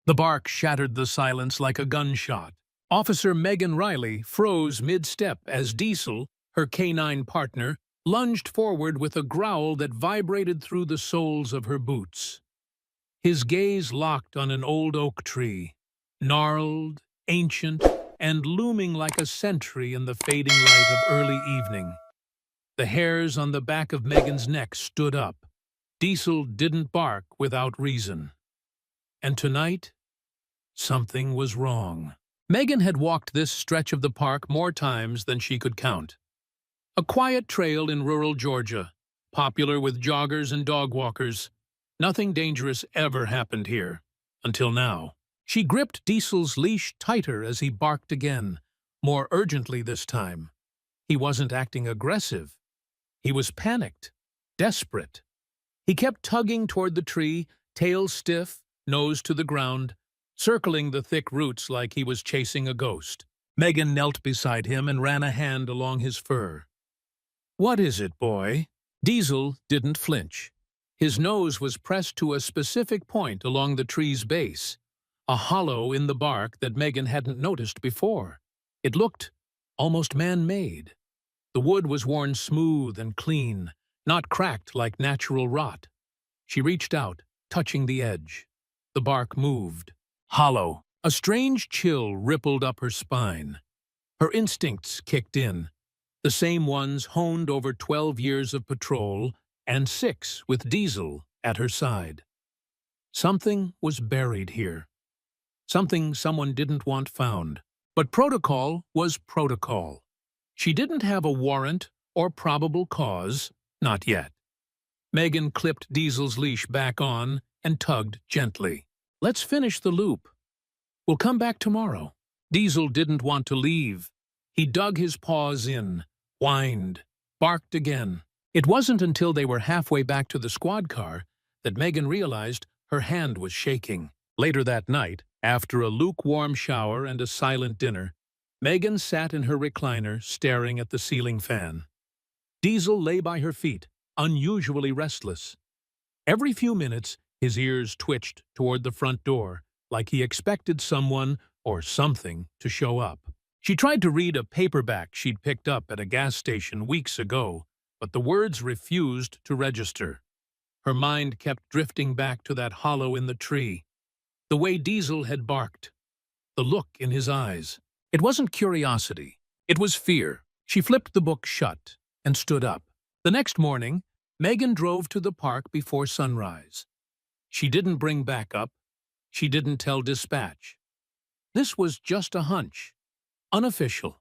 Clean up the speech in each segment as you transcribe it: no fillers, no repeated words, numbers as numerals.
The bark shattered the silence like a gunshot. Officer Megan Riley froze mid-step as Diesel, her canine partner, lunged forward with a growl that vibrated through the soles of her boots. His gaze locked on an old oak tree, gnarled, ancient, and looming like a sentry in the fading light of early evening. The hairs on the back of Megan's neck stood up. Diesel didn't bark without reason. And tonight, something was wrong. Megan had walked this stretch of the park more times than she could count. A quiet trail in rural Georgia, popular with joggers and dog walkers. Nothing dangerous ever happened here, until now. She gripped Diesel's leash tighter as he barked again, more urgently this time. He wasn't acting aggressive. He was panicked, desperate. He kept tugging toward the tree, tail stiff, nose to the ground, circling the thick roots like he was chasing a ghost. Megan knelt beside him and ran a hand along his fur. "What is it, boy?" Diesel didn't flinch. His nose was pressed to a specific point along the tree's base, a hollow in the bark that Megan hadn't noticed before. It looked almost man-made. The wood was worn smooth and clean, not cracked like natural rot. She reached out, touching the edge. The bark moved. Hollow. A strange chill rippled up her spine. Her instincts kicked in, the same ones honed over 12 years of patrol and 6 with Diesel at her side. Something was buried here. Something someone didn't want found. But protocol was protocol. She didn't have a warrant or probable cause, not yet. Megan clipped Diesel's leash back on and tugged gently. "Let's finish the loop. We'll come back tomorrow." Diesel didn't want to leave. He dug his paws in, whined, barked again. It wasn't until they were halfway back to the squad car that Megan realized her hand was shaking. Later that night, after a lukewarm shower and a silent dinner, Megan sat in her recliner staring at the ceiling fan. Diesel lay by her feet, unusually restless. Every few minutes, his ears twitched toward the front door, like he expected someone or something to show up. She tried to read a paperback she'd picked up at a gas station weeks ago, but the words refused to register. Her mind kept drifting back to that hollow in the tree, the way Diesel had barked, the look in his eyes. It wasn't curiosity, it was fear. She flipped the book shut and stood up. The next morning, Megan drove to the park before sunrise. She didn't bring backup. She didn't tell dispatch. This was just a hunch. Unofficial.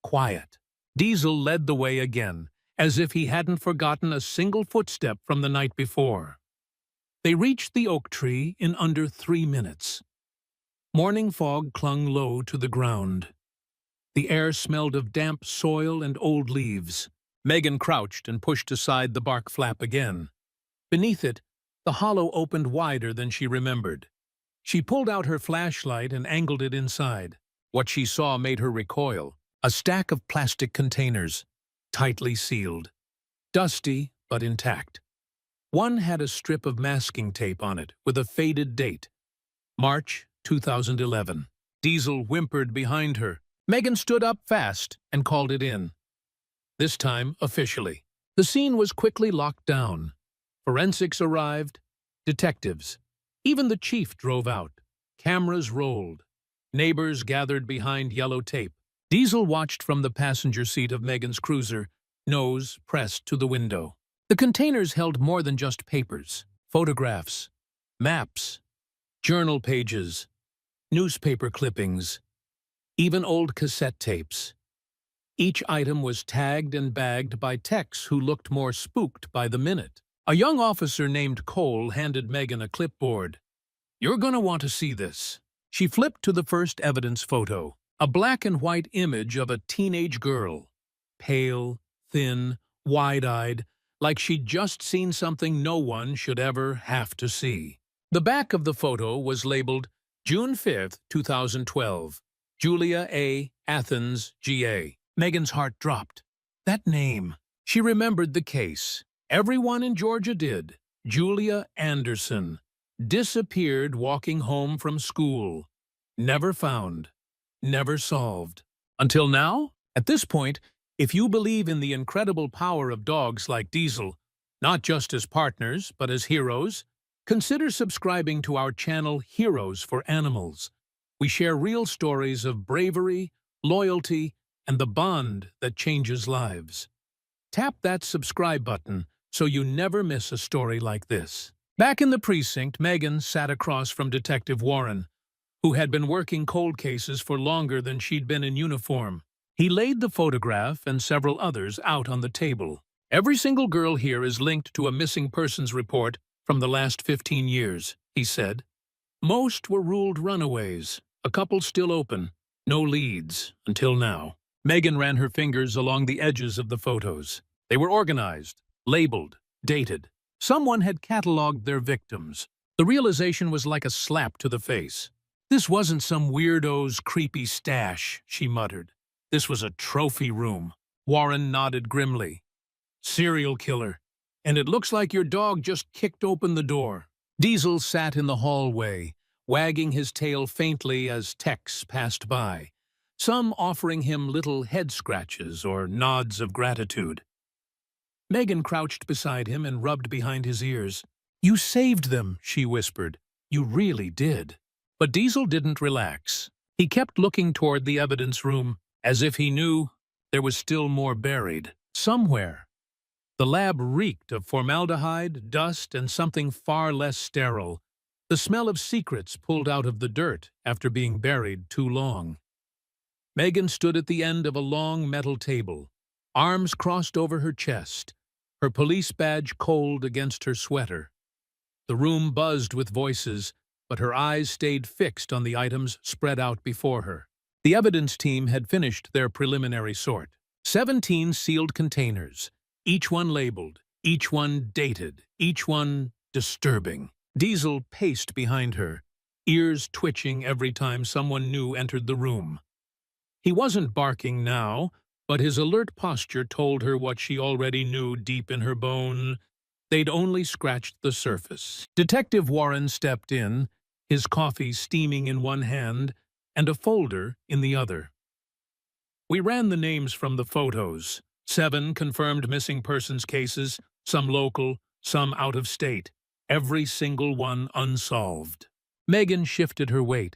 Quiet. Diesel led the way again, as if he hadn't forgotten a single footstep from the night before. They reached the oak tree in under 3 minutes. Morning fog clung low to the ground. The air smelled of damp soil and old leaves. Megan crouched and pushed aside the bark flap again. Beneath it, the hollow opened wider than she remembered. She pulled out her flashlight and angled it inside. What she saw made her recoil. A stack of plastic containers, tightly sealed. Dusty, but intact. One had a strip of masking tape on it with a faded date. March 2011. Diesel whimpered behind her. Megan stood up fast and called it in. This time, officially. The scene was quickly locked down. Forensics arrived. Detectives. Even the chief drove out. Cameras rolled. Neighbors gathered behind yellow tape. Diesel watched from the passenger seat of Megan's cruiser, nose pressed to the window. The containers held more than just papers. Photographs, maps, journal pages, newspaper clippings, even old cassette tapes. Each item was tagged and bagged by techs who looked more spooked by the minute. A young officer named Cole handed Megan a clipboard. "You're gonna want to see this." She flipped to the first evidence photo, a black and white image of a teenage girl. Pale, thin, wide-eyed, like she'd just seen something no one should ever have to see. The back of the photo was labeled June 5, 2012, Julia A. Athens, GA. Megan's heart dropped. That name. She remembered the case. Everyone in Georgia did. Julia Anderson. disappeared walking home from school. Never found. Never solved. Until now? At this point, if you believe in the incredible power of dogs like Diesel, not just as partners, but as heroes, consider subscribing to our channel Heroes for Animals. We share real stories of bravery, loyalty, and the bond that changes lives. Tap that subscribe button so you never miss a story like this. Back in the precinct, Megan sat across from Detective Warren, who had been working cold cases for longer than she'd been in uniform. He laid the photograph and several others out on the table. Every single girl here is linked to a missing persons report from the last 15 years, he said. Most were ruled runaways, a couple still open, no leads until now. Megan ran her fingers along the edges of the photos. They were organized, labeled, dated. Someone had cataloged their victims. The realization was like a slap to the face. This wasn't some weirdo's creepy stash, she muttered. This was a trophy room. Warren nodded grimly. Serial killer. And it looks like your dog just kicked open the door. Diesel sat in the hallway, wagging his tail faintly as techs passed by, some offering him little head scratches or nods of gratitude. Megan crouched beside him and rubbed behind his ears. You saved them, she whispered. You really did. But Diesel didn't relax. He kept looking toward the evidence room, as if he knew there was still more buried. Somewhere. The lab reeked of formaldehyde, dust, and something far less sterile, the smell of secrets pulled out of the dirt after being buried too long. Megan stood at the end of a long metal table, arms crossed over her chest, her police badge cold against her sweater. The room buzzed with voices, but her eyes stayed fixed on the items spread out before her. The evidence team had finished their preliminary sort. 17 sealed containers, each one labeled, each one dated, each one disturbing. Diesel paced behind her, ears twitching every time someone new entered the room. He wasn't barking now, but his alert posture told her what she already knew deep in her bone. They'd only scratched the surface. Detective Warren stepped in, his coffee steaming in one hand and a folder in the other. We ran the names from the photos. 7 confirmed missing persons cases, some local, some out of state. Every single one unsolved. Megan shifted her weight.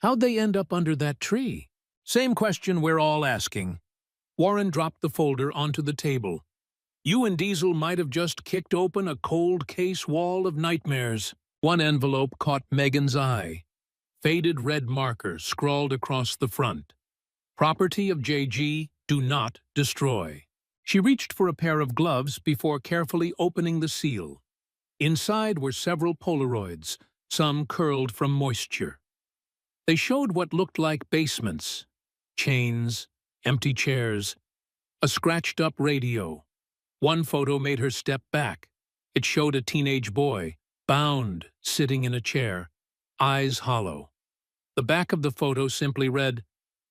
How'd they end up under that tree? Same question we're all asking. Warren dropped the folder onto the table. You and Diesel might have just kicked open a cold case wall of nightmares. One envelope caught Megan's eye. Faded red marker scrawled across the front. Property of JG, do not destroy. She reached for a pair of gloves before carefully opening the seal. Inside were several Polaroids, some curled from moisture. They showed what looked like basements, chains, empty chairs, a scratched-up radio. One photo made her step back. It showed a teenage boy, bound, sitting in a chair, eyes hollow. The back of the photo simply read,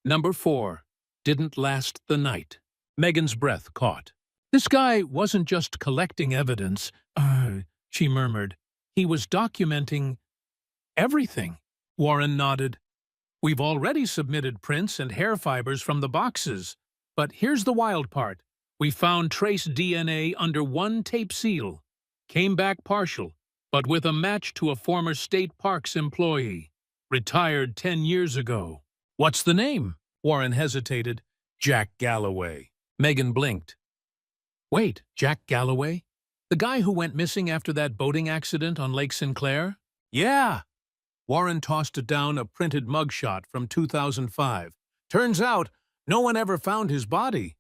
Number 4, didn't last the night. Megan's breath caught. This guy wasn't just collecting evidence, she murmured. He was documenting everything. Warren nodded. We've already submitted prints and hair fibers from the boxes. But here's the wild part. We found trace DNA under one tape seal. Came back partial, but with a match to a former state parks employee. Retired 10 years ago. What's the name? Warren hesitated. Jack Galloway. Megan blinked. Wait, Jack Galloway? The guy who went missing after that boating accident on Lake Sinclair? Yeah. Warren tossed down a printed mugshot from 2005. Turns out, no one ever found his body.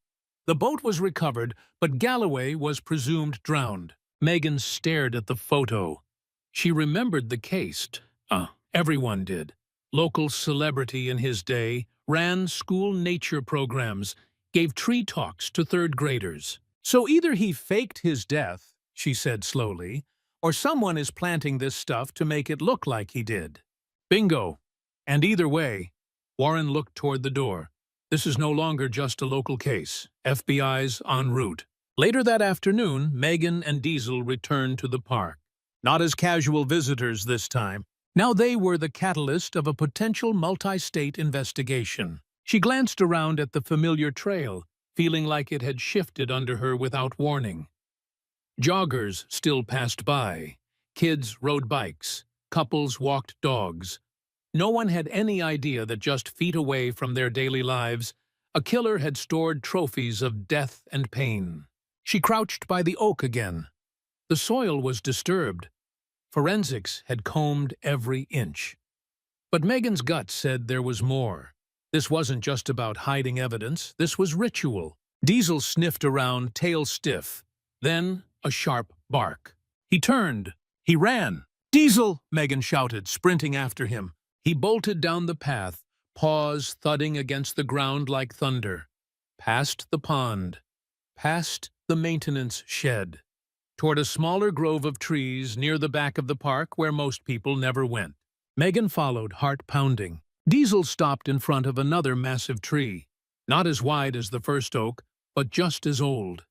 The boat was recovered, but Galloway was presumed drowned. Megan stared at the photo. She remembered the case. Everyone did. Local celebrity in his day, ran school nature programs, gave tree talks to third graders. So either he faked his death, she said slowly, or someone is planting this stuff to make it look like he did. Bingo. And either way, Warren looked toward the door. This is no longer just a local case. FBI's en route. Later that afternoon, Megan and Diesel returned to the park. not as casual visitors this time. Now they were the catalyst of a potential multi-state investigation. She glanced around at the familiar trail, feeling like it had shifted under her without warning. Joggers still passed by. Kids rode bikes. Couples walked dogs. No one had any idea that just feet away from their daily lives, a killer had stored trophies of death and pain. She crouched by the oak again. The soil was disturbed. Forensics had combed every inch. But Megan's gut said there was more. This wasn't just about hiding evidence, this was ritual. Diesel sniffed around, tail stiff. Then a sharp bark. He turned. He ran. "Diesel!" Megan shouted, sprinting after him. He bolted down the path, paws thudding against the ground like thunder. Past the pond. Past the maintenance shed. Toward a smaller grove of trees near the back of the park where most people never went. Megan followed, heart pounding. Diesel stopped in front of another massive tree, not as wide as the first oak, but just as old.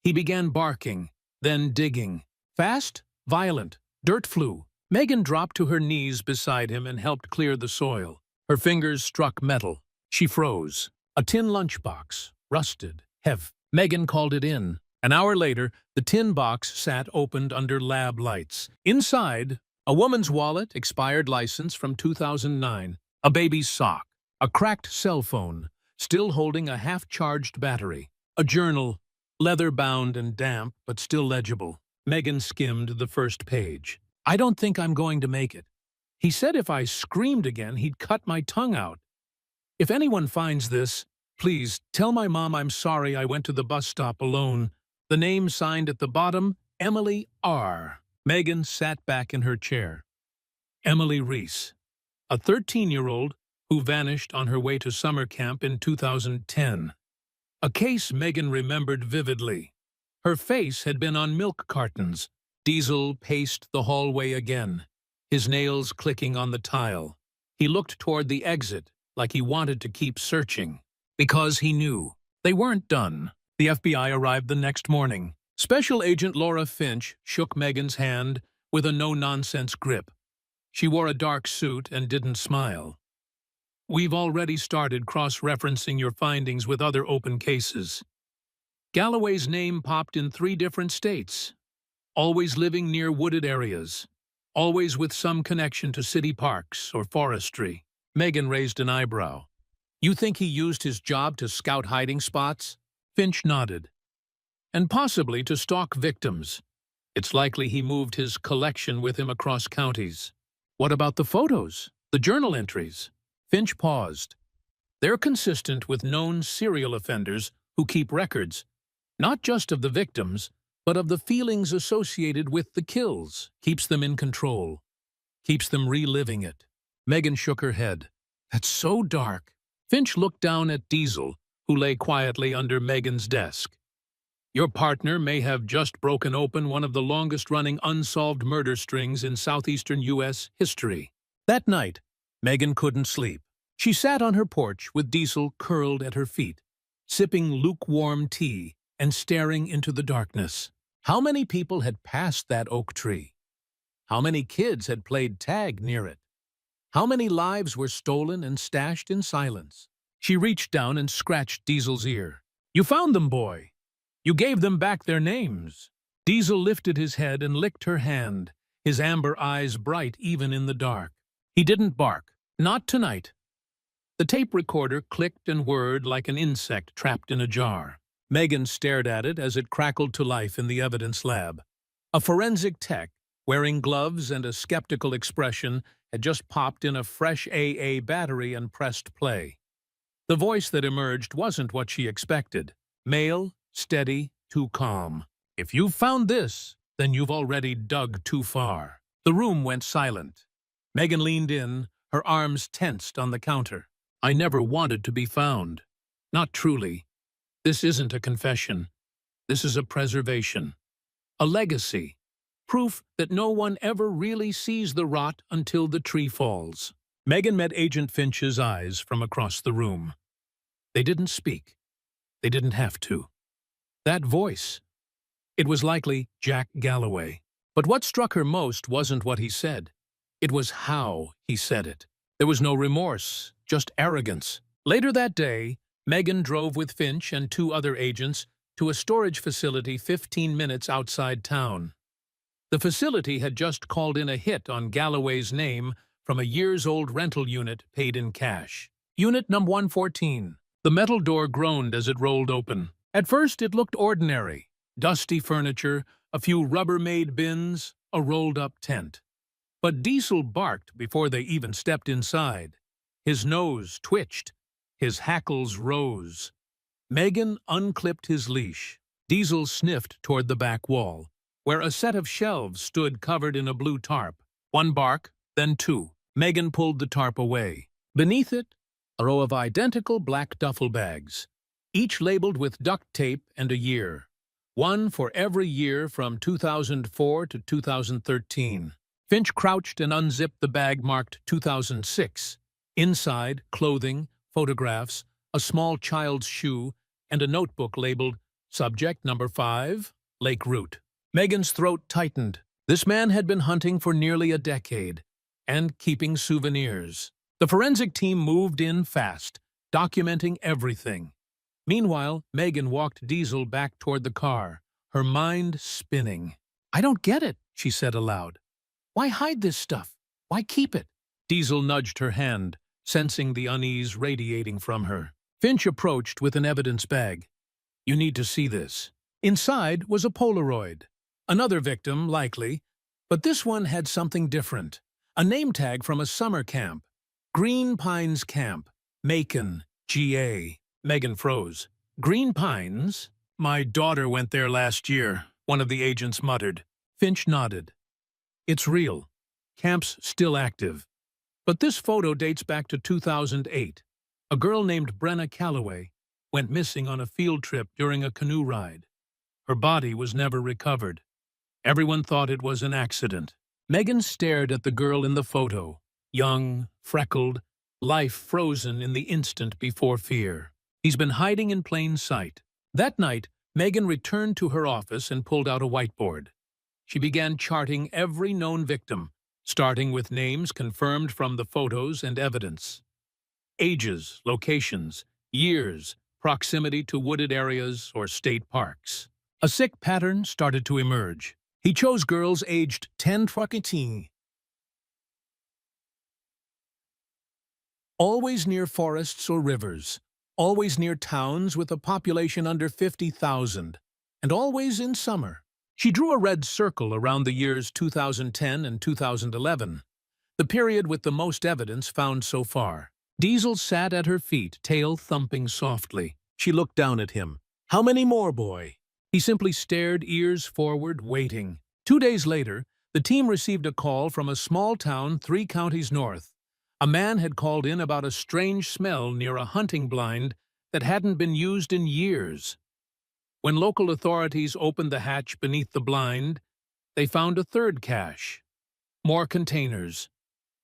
He began barking, then digging. Fast, violent, dirt flew. Megan dropped to her knees beside him and helped clear the soil. Her fingers struck metal. She froze. A tin lunchbox, rusted, heavy. Megan called it in. An hour later, the tin box sat opened under lab lights. Inside, a woman's wallet, expired license from 2009, a baby's sock, a cracked cell phone, still holding a half-charged battery, a journal, leather-bound and damp, but still legible. Megan skimmed the first page. "I don't think I'm going to make it. He said if I screamed again, he'd cut my tongue out. If anyone finds this, please tell my mom I'm sorry I went to the bus stop alone. The name signed at the bottom, Emily R." Megan sat back in her chair. Emily Reese, a 13-year-old who vanished on her way to summer camp in 2010. A case Megan remembered vividly. Her face had been on milk cartons. Diesel paced the hallway again, his nails clicking on the tile. He looked toward the exit like he wanted to keep searching. Because he knew. They weren't done. The FBI arrived the next morning. Special Agent Laura Finch shook Megan's hand with a no-nonsense grip. She wore a dark suit and didn't smile. "We've already started cross-referencing your findings with other open cases. Galloway's name popped in 3 different states. Always living near wooded areas. Always with some connection to city parks or forestry." Megan raised an eyebrow. "You think he used his job to scout hiding spots?" Finch nodded. "And possibly to stalk victims. It's likely he moved his collection with him across counties." "What about the photos? The journal entries?" Finch paused. "They're consistent with known serial offenders who keep records, not just of the victims, but of the feelings associated with the kills. Keeps them in control. Keeps them reliving it." Megan shook her head. "That's so dark." Finch looked down at Diesel, who lay quietly under Megan's desk. "Your partner may have just broken open one of the longest-running unsolved murder strings in southeastern U.S. history." That night, Megan couldn't sleep. She sat on her porch with Diesel curled at her feet, sipping lukewarm tea and staring into the darkness. How many people had passed that oak tree? How many kids had played tag near it? How many lives were stolen and stashed in silence? She reached down and scratched Diesel's ear. "You found them, boy. You gave them back their names." Diesel lifted his head and licked her hand, his amber eyes bright even in the dark. He didn't bark. Not tonight. The tape recorder clicked and whirred like an insect trapped in a jar. Megan stared at it as it crackled to life in the evidence lab. A forensic tech, wearing gloves and a skeptical expression, had just popped in a fresh AA battery and pressed play. The voice that emerged wasn't what she expected. Male, steady, too calm. "If you've found this, then you've already dug too far." The room went silent. Megan leaned in, her arms tensed on the counter. "I never wanted to be found. Not truly. This isn't a confession. This is a preservation. A legacy. Proof that no one ever really sees the rot until the tree falls." Megan met Agent Finch's eyes from across the room. They didn't speak. They didn't have to. That voice. It was likely Jack Galloway. But what struck her most wasn't what he said. It was how he said it. There was no remorse, just arrogance. Later that day, Megan drove with Finch and two other agents to a storage facility 15 minutes outside town. The facility had just called in a hit on Galloway's name from a years-old rental unit paid in cash. Unit number 114. The metal door groaned as it rolled open. At first, it looked ordinary. Dusty furniture, a few Rubbermaid bins, a rolled-up tent. But Diesel barked before they even stepped inside. His nose twitched. His hackles rose. Megan unclipped his leash. Diesel sniffed toward the back wall, where a set of shelves stood covered in a blue tarp. One bark, then two. Megan pulled the tarp away. Beneath it, a row of identical black duffel bags, each labeled with duct tape and a year. One for every year from 2004 to 2013. Finch crouched and unzipped the bag marked 2006. Inside, clothing, photographs, a small child's shoe, and a notebook labeled Subject Number 5, Lake Route. Megan's throat tightened. This man had been hunting for nearly a decade and keeping souvenirs. The forensic team moved in fast, documenting everything. Meanwhile, Megan walked Diesel back toward the car, her mind spinning. "I don't get it," she said aloud. "Why hide this stuff? Why keep it?" Diesel nudged her hand, sensing the unease radiating from her. Finch approached with an evidence bag. "You need to see this." Inside was a Polaroid. Another victim, likely, but this one had something different. A name tag from a summer camp. Green Pines Camp, Macon, GA. Megan froze. "Green Pines? My daughter went there last year," one of the agents muttered. Finch nodded. "It's real. Camp's still active. But this photo dates back to 2008. A girl named Brenna Calloway went missing on a field trip during a canoe ride. Her body was never recovered. Everyone thought it was an accident." Megan stared at the girl in the photo, young, freckled, life frozen in the instant before fear. "He's been hiding in plain sight." That night, Megan returned to her office and pulled out a whiteboard. She began charting every known victim, starting with names confirmed from the photos and evidence. Ages, locations, years, proximity to wooded areas or state parks. A sick pattern started to emerge. He chose girls aged 10 to 14. Always near forests or rivers, always near towns with a population under 50,000, and always in summer. She drew a red circle around the years 2010 and 2011, the period with the most evidence found so far. Diesel sat at her feet, tail thumping softly. She looked down at him. "How many more, boy?" He simply stared, ears forward, waiting. 2 days later, the team received a call from a small town 3 counties north. A man had called in about a strange smell near a hunting blind that hadn't been used in years. When local authorities opened the hatch beneath the blind, they found a third cache. More containers.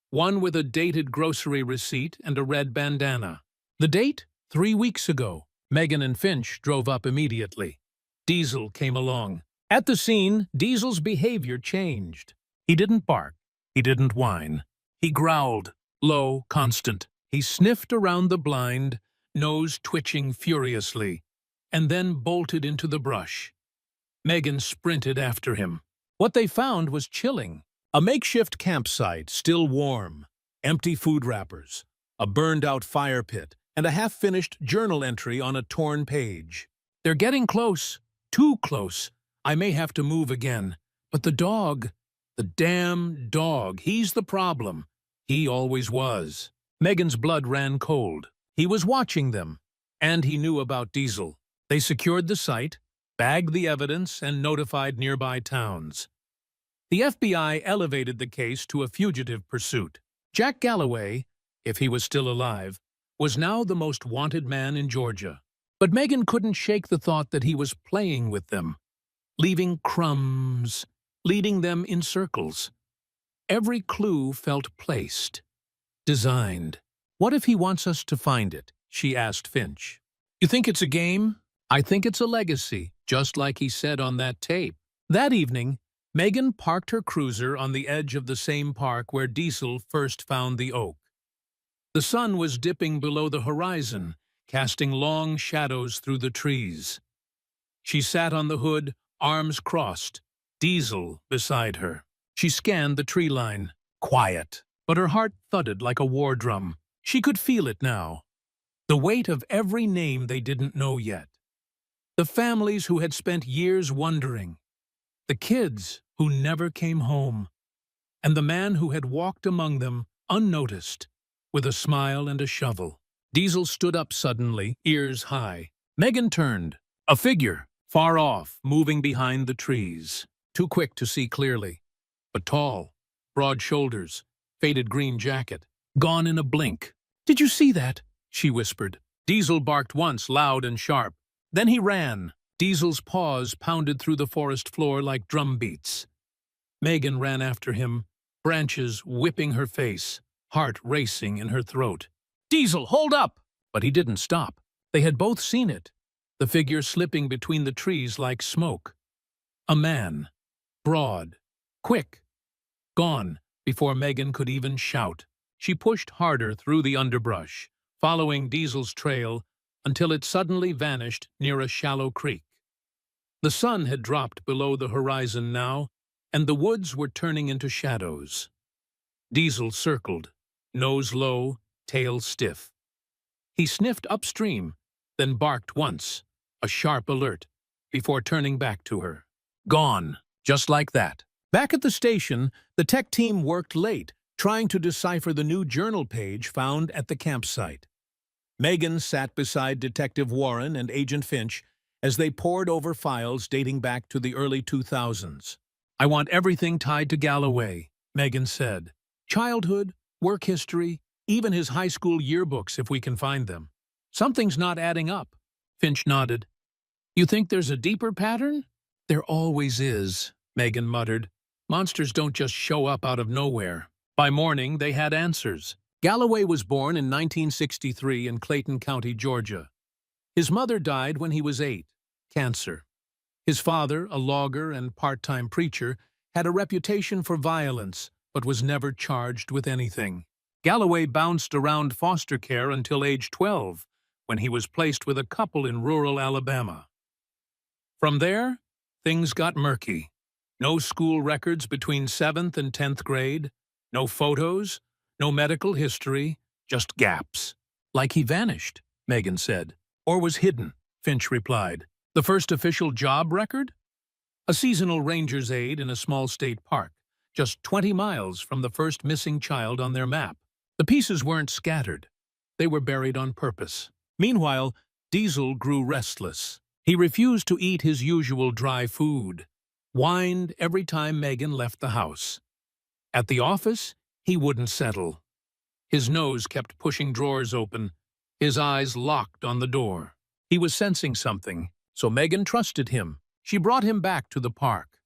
One with a dated grocery receipt and a red bandana. The date? 3 weeks ago. Megan and Finch drove up immediately. Diesel came along. At the scene, Diesel's behavior changed. He didn't bark. He didn't whine. He growled, low, constant. He sniffed around the blind, nose twitching furiously, and then bolted into the brush. Megan sprinted after him. What they found was chilling. A makeshift campsite, still warm, empty food wrappers, a burned-out fire pit, and a half-finished journal entry on a torn page. "They're getting close. Too close. I may have to move again. But the dog, the damn dog, he's the problem. He always was." Megan's blood ran cold. He was watching them, and he knew about Diesel. They secured the site, bagged the evidence, and notified nearby towns. The FBI elevated the case to a fugitive pursuit. Jack Galloway, if he was still alive, was now the most wanted man in Georgia. But Megan couldn't shake the thought that he was playing with them, leaving crumbs, leading them in circles. Every clue felt placed, designed. "What if he wants us to find it?" she asked Finch. "You think it's a game?" "I think it's a legacy, just like he said on that tape." That evening, Megan parked her cruiser on the edge of the same park where Diesel first found the oak. The sun was dipping below the horizon, casting long shadows through the trees. She sat on the hood, arms crossed, Diesel beside her. She scanned the tree line. Quiet, but her heart thudded like a war drum. She could feel it now. The weight of every name they didn't know yet. The families who had spent years wondering. The kids who never came home. And the man who had walked among them, unnoticed, with a smile and a shovel. Diesel stood up suddenly, ears high. Megan turned. A figure, far off, moving behind the trees. Too quick to see clearly, but tall, broad shoulders, faded green jacket. Gone in a blink. "Did you see that?" she whispered. Diesel barked once, loud and sharp. Then he ran. Diesel's paws pounded through the forest floor like drum beats. Megan ran after him, branches whipping her face, heart racing in her throat. "Diesel, hold up!" But he didn't stop. They had both seen it, the figure slipping between the trees like smoke. A man, broad, quick, gone before Megan could even shout. She pushed harder through the underbrush, following Diesel's trail until it suddenly vanished near a shallow creek. The sun had dropped below the horizon now, and the woods were turning into shadows. Diesel circled, nose low, tail stiff. He sniffed upstream, then barked once, a sharp alert, before turning back to her. Gone, just like that. Back at the station, the tech team worked late, trying to decipher the new journal page found at the campsite. Megan sat beside Detective Warren and Agent Finch as they pored over files dating back to the early 2000s. "I want everything tied to Galloway," Megan said. "Childhood, work history, even his high school yearbooks if we can find them. Something's not adding up." Finch nodded. "You think there's a deeper pattern?" "There always is," Megan muttered. "Monsters don't just show up out of nowhere." By morning, they had answers. Galloway was born in 1963 in Clayton County, Georgia. His mother died when he was 8, cancer. His father, a logger and part-time preacher, had a reputation for violence, but was never charged with anything. Galloway bounced around foster care until age 12, when he was placed with a couple in rural Alabama. From there, things got murky. No school records between 7th and 10th grade, no photos, no medical history, just gaps. "Like he vanished," Megan said. "Or was hidden," Finch replied. "The first official job record? A seasonal ranger's aide in a small state park, just 20 miles from the first missing child on their map. The pieces weren't scattered. They were buried on purpose." Meanwhile, Diesel grew restless. He refused to eat his usual dry food, whined every time Megan left the house. At the office, he wouldn't settle. His nose kept pushing drawers open, his eyes locked on the door. He was sensing something, so Megan trusted him. She brought him back to the park.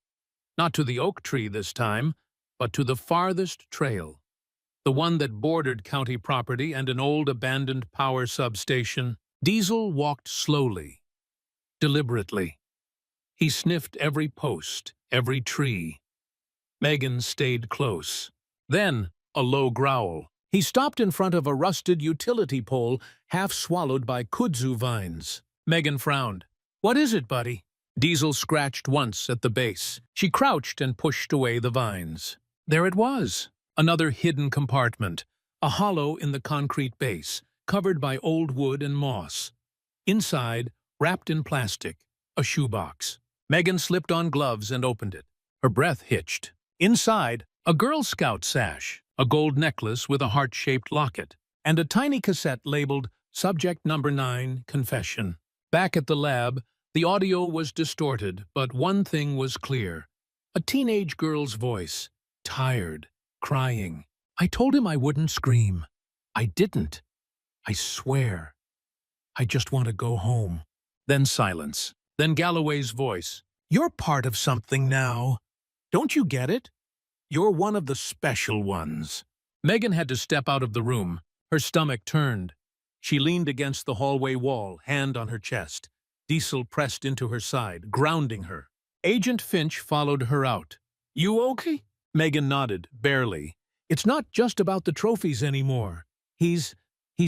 Not to the oak tree this time, but to the farthest trail, the one that bordered county property and an old abandoned power substation. Diesel walked slowly, deliberately. He sniffed every post, every tree. Megan stayed close. Then, a low growl. He stopped in front of a rusted utility pole half swallowed by kudzu vines. Megan frowned. "What is it, buddy?" Diesel scratched once at the base. She crouched and pushed away the vines. There it was, another hidden compartment, a hollow in the concrete base, covered by old wood and moss. Inside, wrapped in plastic, a shoebox. Megan slipped on gloves and opened it. Her breath hitched. Inside, a Girl Scout sash, a gold necklace with a heart-shaped locket, and a tiny cassette labeled Subject Number 9, Confession. Back at the lab, the audio was distorted, but one thing was clear. A teenage girl's voice, tired, crying. "I told him I wouldn't scream. I didn't. I swear. I just want to go home." Then silence. Then Galloway's voice. "You're part of something now. Don't you get it? You're one of the special ones." Megan had to step out of the room. Her stomach turned. She leaned against the hallway wall, hand on her chest. Diesel pressed into her side, grounding her. Agent Finch followed her out. You okay? Megan nodded, barely. It's not just about the trophies anymore. He's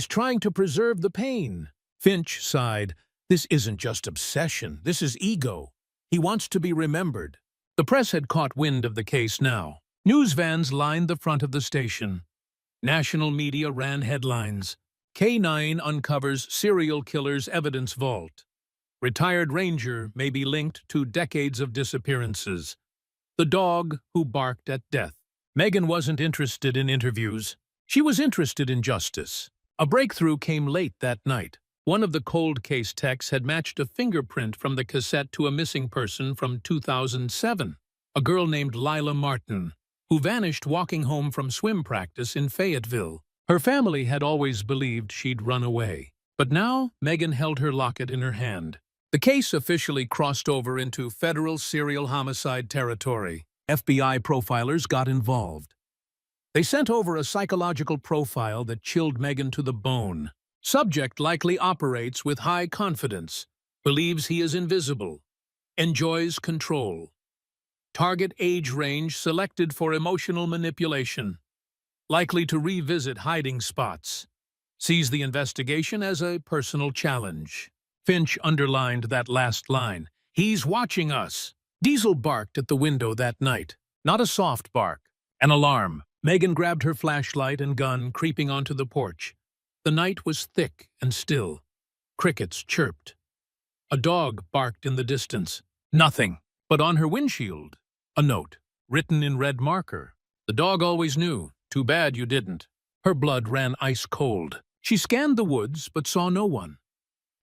trying to preserve the pain. Finch sighed. This isn't just obsession, this is ego. He wants to be remembered. The press had caught wind of the case now. News vans lined the front of the station. National media ran headlines. K9 uncovers serial killer's evidence vault. Retired ranger may be linked to decades of disappearances. The dog who barked at death. Megan wasn't interested in interviews. She was interested in justice. A breakthrough came late that night. One of the cold case techs had matched a fingerprint from the cassette to a missing person from 2007, a girl named Lila Martin, who vanished walking home from swim practice in Fayetteville. Her family had always believed she'd run away, but now Megan held her locket in her hand. The case officially crossed over into federal serial homicide territory. FBI profilers got involved. They sent over a psychological profile that chilled Megan to the bone. Subject likely operates with high confidence, believes he is invisible, enjoys control. Target age range selected for emotional manipulation, likely to revisit hiding spots. Sees the investigation as a personal challenge. Finch underlined that last line. He's watching us. Diesel barked at the window that night. Not a soft bark, an alarm. Megan grabbed her flashlight and gun, creeping onto the porch. The night was thick and still. Crickets chirped. A dog barked in the distance. Nothing. But on her windshield, a note, written in red marker. The dog always knew. Too bad you didn't. Her blood ran ice cold. She scanned the woods but saw no one.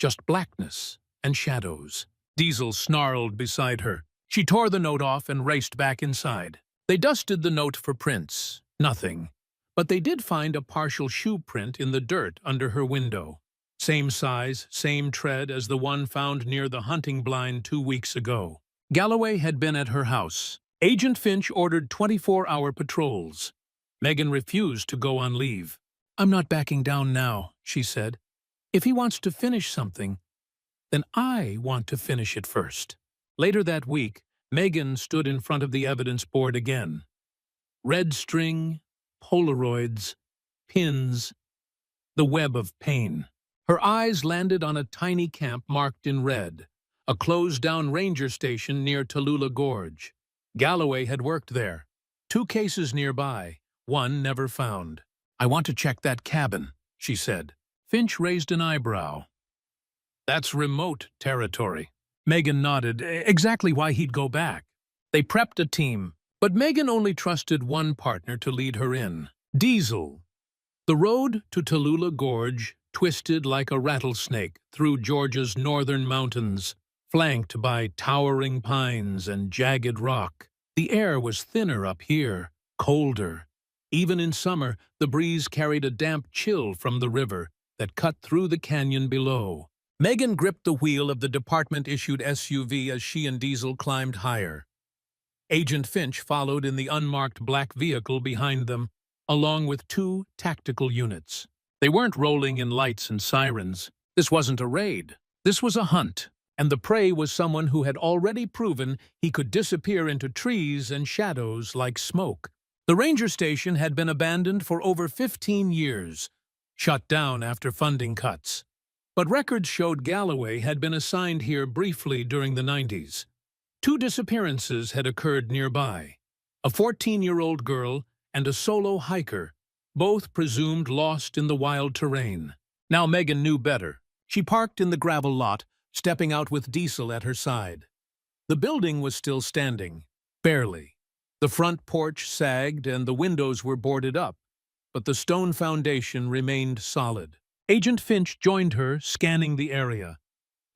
Just blackness and shadows. Diesel snarled beside her. She tore the note off and raced back inside. They dusted the note for prints. Nothing. But they did find a partial shoe print in the dirt under her window. Same size, same tread as the one found near the hunting blind 2 weeks ago. Galloway had been at her house. Agent Finch ordered 24-hour patrols. Megan refused to go on leave. I'm not backing down now, she said. If he wants to finish something, then I want to finish it first. Later that week, Megan stood in front of the evidence board again. Red string, Polaroids, pins, the web of pain. Her eyes landed on a tiny camp marked in red, a closed-down ranger station near Tallulah Gorge. Galloway had worked there. 2 cases nearby, one never found. I want to check that cabin, she said. Finch raised an eyebrow. That's remote territory. Megan nodded, exactly why he'd go back. They prepped a team, but Megan only trusted one partner to lead her in. Diesel. The road to Tallulah Gorge twisted like a rattlesnake through Georgia's northern mountains, flanked by towering pines and jagged rock. The air was thinner up here, colder. Even in summer, the breeze carried a damp chill from the river that cut through the canyon below. Megan gripped the wheel of the department-issued SUV as she and Diesel climbed higher. Agent Finch followed in the unmarked black vehicle behind them, along with 2 tactical units. They weren't rolling in lights and sirens. This wasn't a raid. This was a hunt, and the prey was someone who had already proven he could disappear into trees and shadows like smoke. The ranger station had been abandoned for over 15 years, shut down after funding cuts. But records showed Galloway had been assigned here briefly during the 90s. 2 disappearances had occurred nearby. A 14-year-old girl and a solo hiker, both presumed lost in the wild terrain. Now Megan knew better. She parked in the gravel lot, stepping out with Diesel at her side. The building was still standing, barely. The front porch sagged and the windows were boarded up, but the stone foundation remained solid. Agent Finch joined her, scanning the area.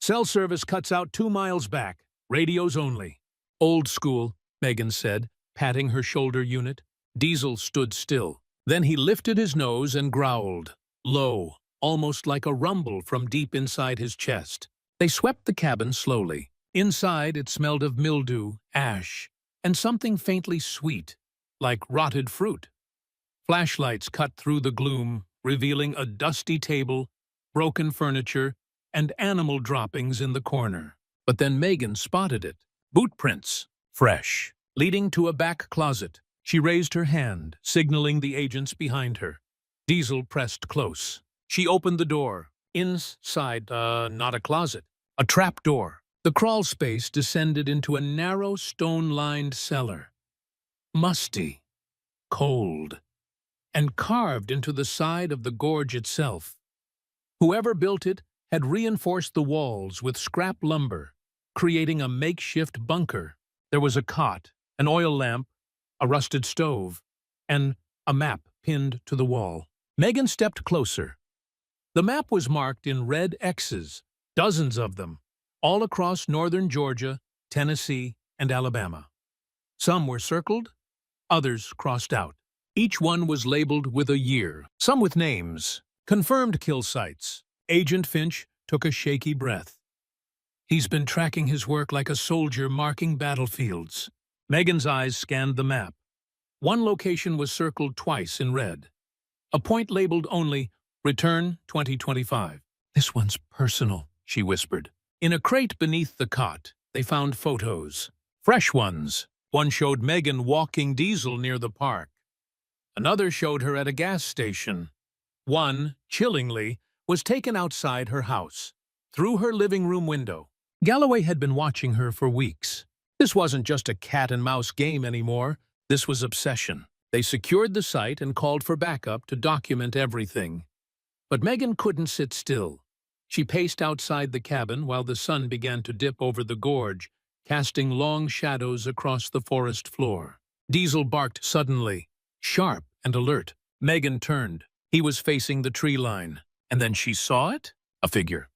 Cell service cuts out 2 miles back, radios only. Old school, Megan said, patting her shoulder unit. Diesel stood still. Then he lifted his nose and growled, low, almost like a rumble from deep inside his chest. They swept the cabin slowly. Inside it smelled of mildew, ash, and something faintly sweet, like rotted fruit. Flashlights cut through the gloom, revealing a dusty table, broken furniture, and animal droppings in the corner. But then Megan spotted it. Boot prints. Fresh. leading to a back closet. She raised her hand, signaling the agents behind her. Diesel pressed close. She opened the door. Inside, not a closet, a trap door. The crawl space descended into a narrow, stone-lined cellar. Musty, cold, and carved into the side of the gorge itself. Whoever built it had reinforced the walls with scrap lumber, creating a makeshift bunker. There was a cot, an oil lamp, a rusted stove, and a map pinned to the wall. Megan stepped closer. The map was marked in red X's, dozens of them, all across northern Georgia, Tennessee, and Alabama. Some were circled, others crossed out. Each one was labeled with a year, some with names, confirmed kill sites. Agent Finch took a shaky breath. He's been tracking his work like a soldier marking battlefields. Megan's eyes scanned the map. One location was circled twice in red. A point labeled only, Return 2025. This one's personal, she whispered. In a crate beneath the cot, they found photos. Fresh ones. One showed Megan walking Diesel near the park. Another showed her at a gas station. One, chillingly, was taken outside her house, through her living room window. Galloway had been watching her for weeks. This wasn't just a cat-and-mouse game anymore. This was obsession. They secured the site and called for backup to document everything. But Megan couldn't sit still. She paced outside the cabin while the sun began to dip over the gorge, casting long shadows across the forest floor. Diesel barked suddenly, sharp and alert. Megan turned. He was facing the tree line. And then she saw it? A figure.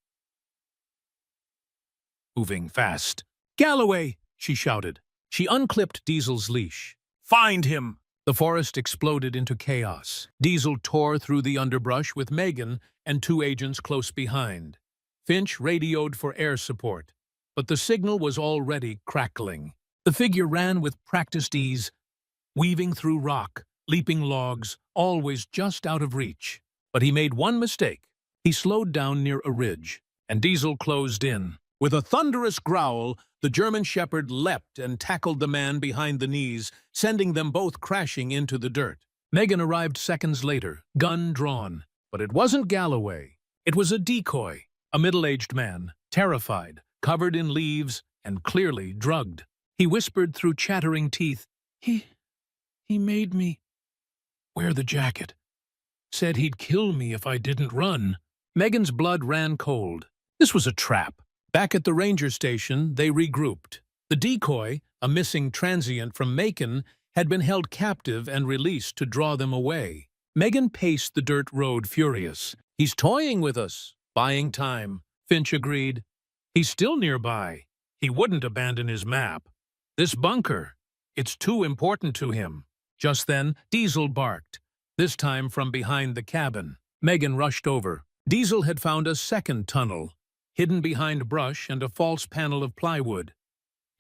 Moving fast. "Galloway!" she shouted. She unclipped Diesel's leash. "Find him!" The forest exploded into chaos. Diesel tore through the underbrush with Megan and two agents close behind. Finch radioed for air support, but the signal was already crackling. The figure ran with practiced ease, weaving through rock, leaping logs, always just out of reach. But he made one mistake. He slowed down near a ridge, and Diesel closed in. With a thunderous growl, the German shepherd leapt and tackled the man behind the knees, sending them both crashing into the dirt. Megan arrived seconds later, gun drawn. But it wasn't Galloway. It was a decoy, a middle-aged man, terrified, covered in leaves, and clearly drugged. He whispered through chattering teeth, He made me wear the jacket. Said he'd kill me if I didn't run." Megan's blood ran cold. This was a trap. Back at the ranger station, they regrouped. The decoy, a missing transient from Macon, had been held captive and released to draw them away. Megan paced the dirt road furious. "He's toying with us, buying time," Finch agreed. "He's still nearby. He wouldn't abandon his map. This bunker, it's too important to him." Just then, Diesel barked, this time from behind the cabin. Megan rushed over. Diesel had found a second tunnel, hidden behind brush and a false panel of plywood.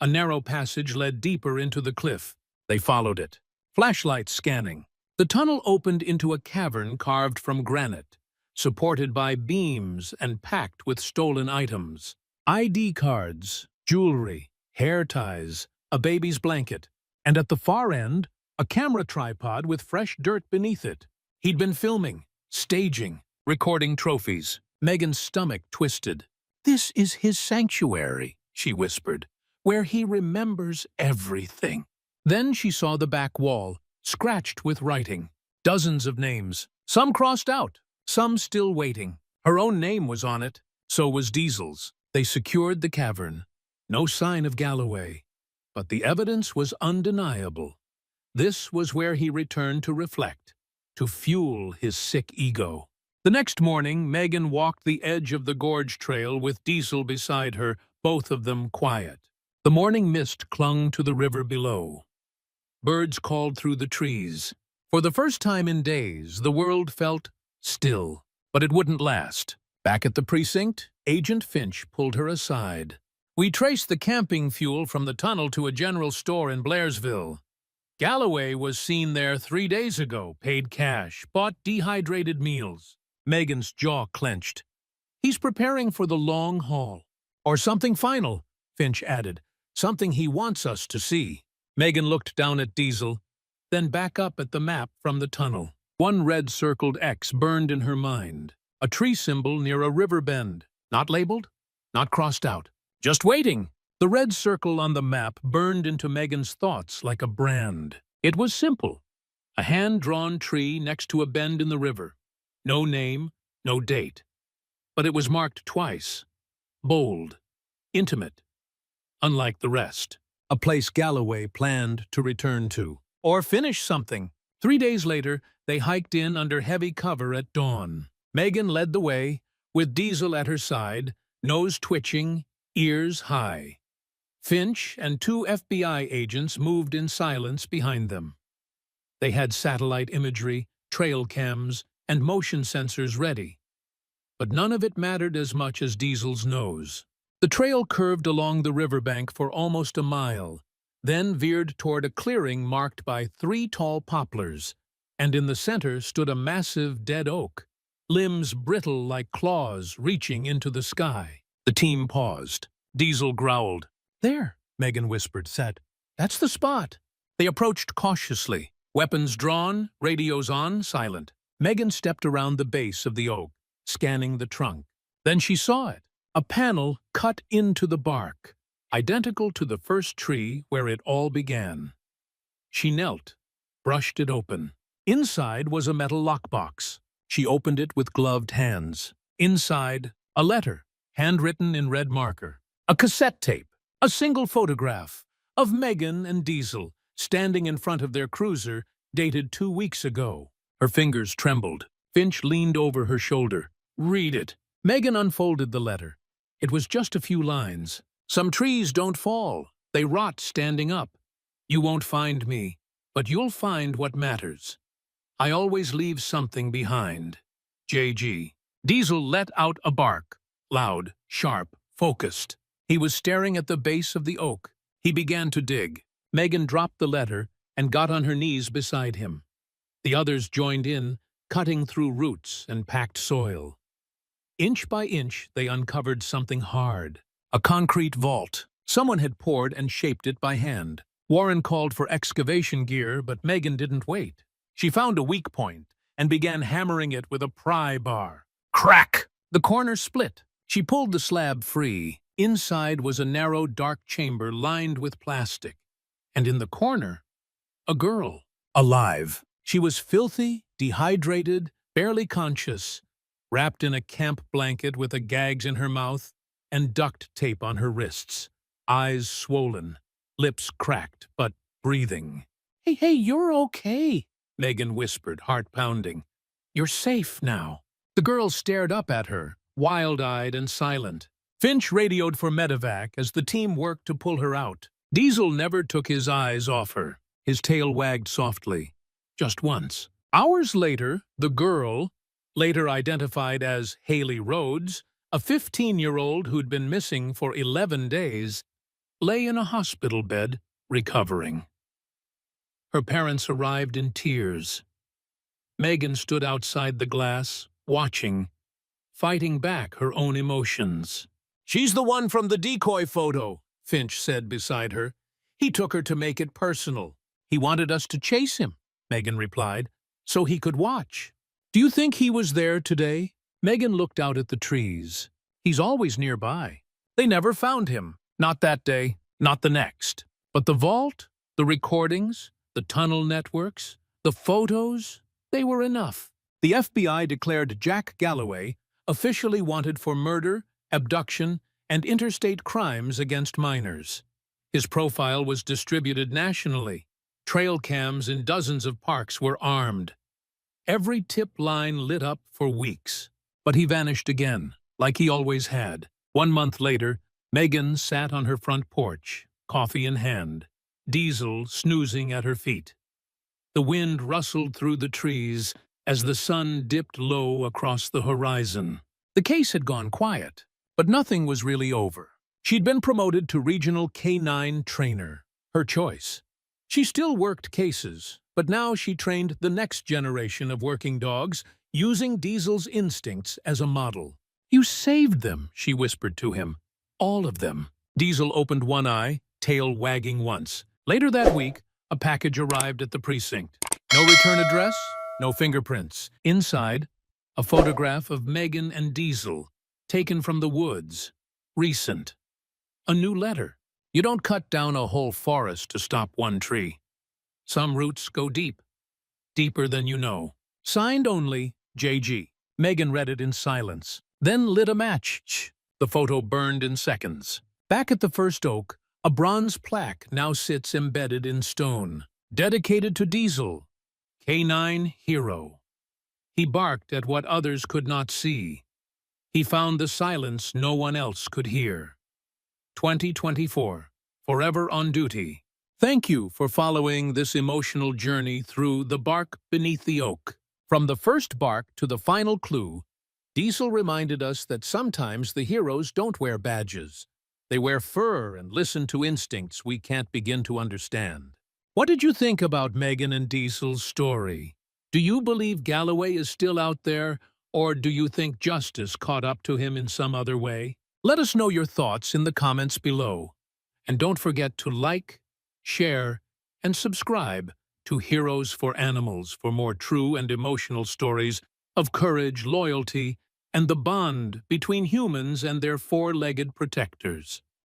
A narrow passage led deeper into the cliff. They followed it, flashlights scanning. The tunnel opened into a cavern carved from granite, supported by beams and packed with stolen items. ID cards, jewelry, hair ties, a baby's blanket, and at the far end, a camera tripod with fresh dirt beneath it. He'd been filming, staging, recording trophies. Megan's stomach twisted. "This is his sanctuary," she whispered, "where he remembers everything." Then she saw the back wall, scratched with writing. Dozens of names, some crossed out, some still waiting. Her own name was on it, so was Diesel's. They secured the cavern. No sign of Galloway. But the evidence was undeniable. This was where he returned to reflect, to fuel his sick ego. The next morning, Megan walked the edge of the gorge trail with Diesel beside her, both of them quiet. The morning mist clung to the river below. Birds called through the trees. For the first time in days, the world felt still, but it wouldn't last. Back at the precinct, Agent Finch pulled her aside. "We traced the camping fuel from the tunnel to a general store in Blairsville. Galloway was seen there 3 days ago, paid cash, bought dehydrated meals." Megan's jaw clenched. "He's preparing for the long haul. Or something final," Finch added. "Something he wants us to see." Megan looked down at Diesel, then back up at the map from the tunnel. One red-circled X burned in her mind, a tree symbol near a river bend. Not labeled, not crossed out, just waiting. The red circle on the map burned into Megan's thoughts like a brand. It was simple. A hand-drawn tree next to a bend in the river. No name, no date. But it was marked twice. Bold, intimate, unlike the rest. A place Galloway planned to return to. Or finish something. 3 days later, they hiked in under heavy cover at dawn. Megan led the way, with Diesel at her side, nose twitching, ears high. Finch and 2 FBI agents moved in silence behind them. They had satellite imagery, trail cams, and motion sensors ready. But none of it mattered as much as Diesel's nose. The trail curved along the riverbank for almost a mile, then veered toward a clearing marked by 3 tall poplars, and in the center stood a massive dead oak, limbs brittle like claws reaching into the sky. The team paused. Diesel growled. "There," Megan whispered, said. "That's the spot." They approached cautiously, weapons drawn, radios on, silent. Megan stepped around the base of the oak, scanning the trunk. Then she saw it, a panel cut into the bark, identical to the first tree where it all began. She knelt, brushed it open. Inside was a metal lockbox. She opened it with gloved hands. Inside, a letter, handwritten in red marker. A cassette tape, a single photograph of Megan and Diesel standing in front of their cruiser, dated 2 weeks ago. Her fingers trembled. Finch leaned over her shoulder. "Read it." Megan unfolded the letter. It was just a few lines. "Some trees don't fall. They rot standing up. You won't find me, but you'll find what matters. I always leave something behind. J.G." Diesel let out a bark. Loud, sharp, focused. He was staring at the base of the oak. He began to dig. Megan dropped the letter and got on her knees beside him. The others joined in, cutting through roots and packed soil. Inch by inch, they uncovered something hard. A concrete vault. Someone had poured and shaped it by hand. Warren called for excavation gear, but Megan didn't wait. She found a weak point and began hammering it with a pry bar. Crack! The corner split. She pulled the slab free. Inside was a narrow, dark chamber lined with plastic. And in the corner, a girl. Alive. She was filthy, dehydrated, barely conscious, wrapped in a camp blanket with the gags in her mouth and duct tape on her wrists. Eyes swollen, lips cracked, but breathing. Hey, you're okay," Megan whispered, heart pounding. "You're safe now." The girl stared up at her, wild-eyed and silent. Finch radioed for medevac as the team worked to pull her out. Diesel never took his eyes off her. His tail wagged softly. Just once. Hours later, the girl, later identified as Haley Rhodes, a 15-year-old who'd been missing for 11 days, lay in a hospital bed, recovering. Her parents arrived in tears. Megan stood outside the glass, watching, fighting back her own emotions. "She's the one from the decoy photo," Finch said beside her. "He took her to make it personal. He wanted us to chase him," Megan replied, "so he could watch." "Do you think he was there today?" Megan looked out at the trees. "He's always nearby." They never found him. Not that day, not the next. But the vault, the recordings, the tunnel networks, the photos, they were enough. The FBI declared Jack Galloway officially wanted for murder, abduction, and interstate crimes against minors. His profile was distributed nationally. Trail cams in dozens of parks were armed. Every tip line lit up for weeks. But he vanished again, like he always had. 1 month later, Megan sat on her front porch, coffee in hand, Diesel snoozing at her feet. The wind rustled through the trees as the sun dipped low across the horizon. The case had gone quiet, but nothing was really over. She'd been promoted to regional K-9 trainer, her choice. She still worked cases, but now she trained the next generation of working dogs, using Diesel's instincts as a model. "You saved them," she whispered to him. "All of them." Diesel opened one eye, tail wagging once. Later that week, a package arrived at the precinct. No return address, no fingerprints. Inside, a photograph of Megan and Diesel, taken from the woods. Recent. A new letter. You don't cut down a whole forest to stop one tree. Some roots go deep, deeper than you know. Signed only, JG. Megan read it in silence, then lit a match. The photo burned in seconds. Back at the first oak, a bronze plaque now sits embedded in stone, dedicated to Diesel, K9 hero. He barked at what others could not see. He found the silence no one else could hear. 2024, forever on duty. Thank you for following this emotional journey through The Bark Beneath the Oak. From the first bark to the final clue, Diesel reminded us that sometimes the heroes don't wear badges. They wear fur and listen to instincts we can't begin to understand. What did you think about Megan and Diesel's story? Do you believe Galloway is still out there, or do you think justice caught up to him in some other way? Let us know your thoughts in the comments below. And don't forget to like, share, and subscribe to Heroes for Animals for more true and emotional stories of courage, loyalty, and the bond between humans and their four-legged protectors.